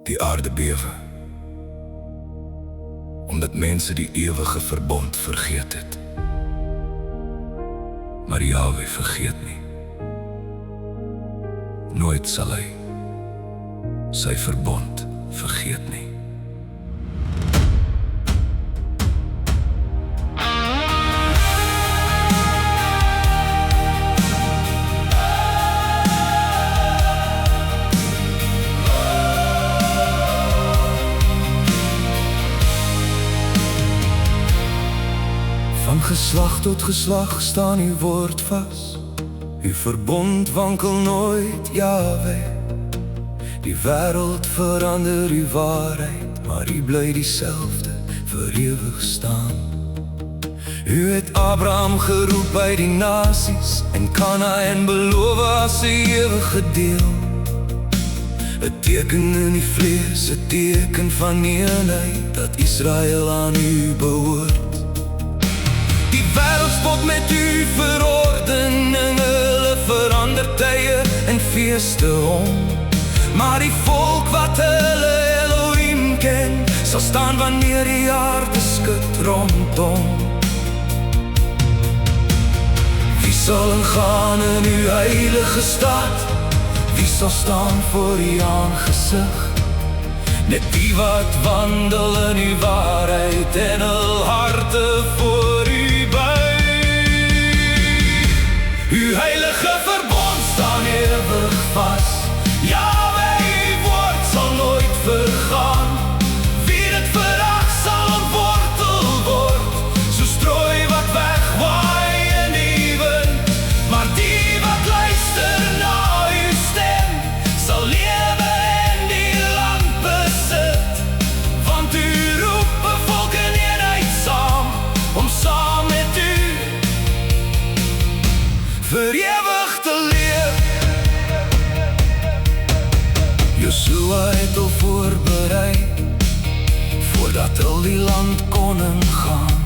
Die aarde bewe, omdat mense die ewige verbond vergeet het. Maar Jahwe vergeet nie. Nooit sal hy sy verbond vergeet nie. Van geslag tot geslag staan uw woord vas. Uw verbond wankel nooit, Jahwe. Die wêreld verander uw waarheid, maar u bly dieselfde vir ewig staan. U het Abraham geroep uit die nasies en Kanaän beloof as 'n ewige deel. 'n teken in die vlees, 'n teken van eenheid, dat Israel aan u behoort. Die wêreld spot met u verordening, hulle verander tye en feeste om. Maar die volk wat hulle Elohim ken, sal staan wanneer die aarde skud rondom. Wie sal ingaan in uw heilige stad? Wie sal staan voor uw aangesig? Net die wat wandel in uw waarheid en hul harte voor u buig. Uw heilige verbond staan ewig vas. Jahwe, uw woord sal nooit vergaan. Wie dit verag sal ontwortel word, so strooi wat wegwaai in die wind. Maar die wat luister na uw stem, sal lewe en die land besit. Want u roep 'n volk in eenheid saam, om saam met u vir ewig te leef. Josua het al voorberei, voordat al die land kon ingaan.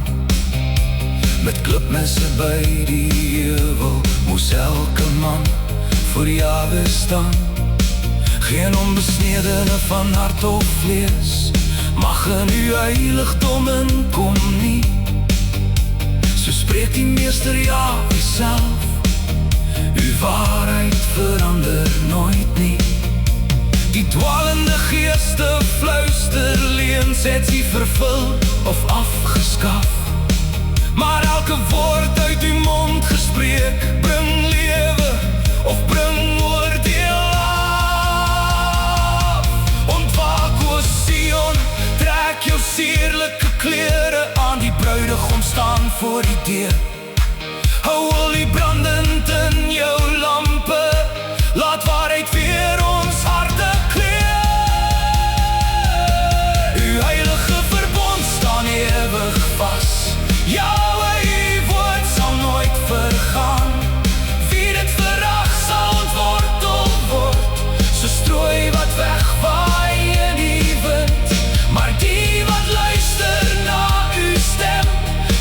Met klipmesse by die heuwel, moes elke man voor Jahwe staan. Geen onbesnedene van hart of vlees mag in uw heiligdom inkom nie. So spreek die meester Jahwe self, uw waarheid verander nooit nie. Die dwalende geeste fluister leuns, het sie vervul of afgeskaf. Maar elke woord uit uw mond gespreek, bring lewe of bring oordeel af. Ontwaak, o Sion, trek jou sierlike klere aan, die bruidegom staan voor die deur. Hou olie brandend in jou lampe, laat waarheid weer ons harte kleur. Uw heilige verbond staan ewig vas. Jahwe, uw woord sal nooit vergaan. Wie dit verag sal ontwortel word, so strooi wat wegwaai in die wind. Maar die wat luister na uw stem,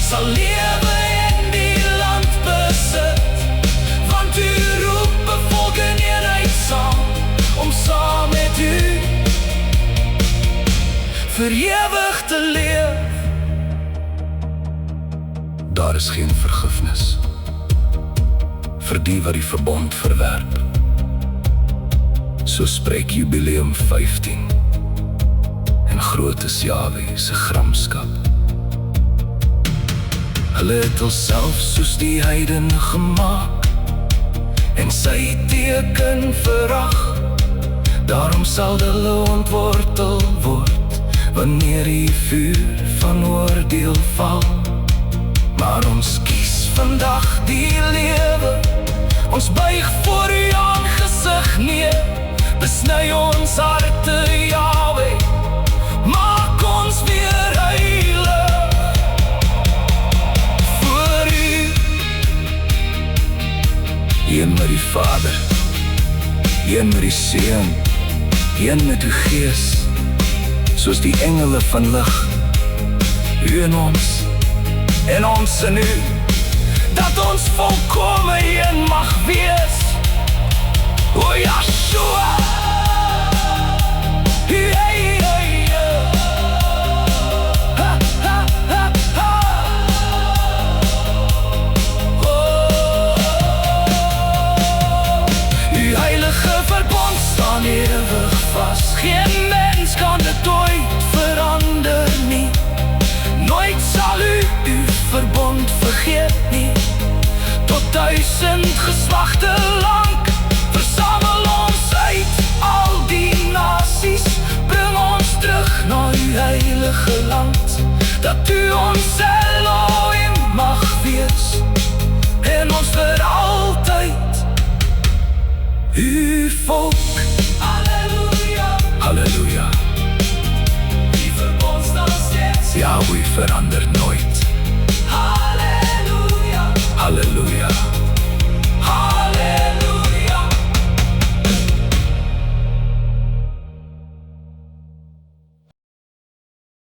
sal lewe en die land besit. Want u roep 'n volk in eenheid saam, om saam met u vir ewig te leef. Daar is geen vergifnis vir die wat die verbond verwerp. So spreek Jubileum 15, en groot is Jahwe se gramskap. Hulle het hulself soos die heidene gemaak, en sy teken verag. Daarom sal hulle ontwortel word, wanneer die vuur van oordeel val. Maar ons kies vandag die lewe, ons buig voor uw aangesig neer. Besny ons harte, Jahwe, maak ons weer heilig voor u. Een met die Vader, een met die Seun, een met uw Gees, soos die engele van lig. U in ons, en ons in u, dat ons volkome een mag wees. O Yeshua, u 1000 geslachte lang. Versamel ons uit al die nasies, bring ons terug na uw heilige land. Dat u ons Elohim mag wees, en ons vir altyd uw volk. Halleluja, halleluja. Die verbond staan steeds, Yahweh verandert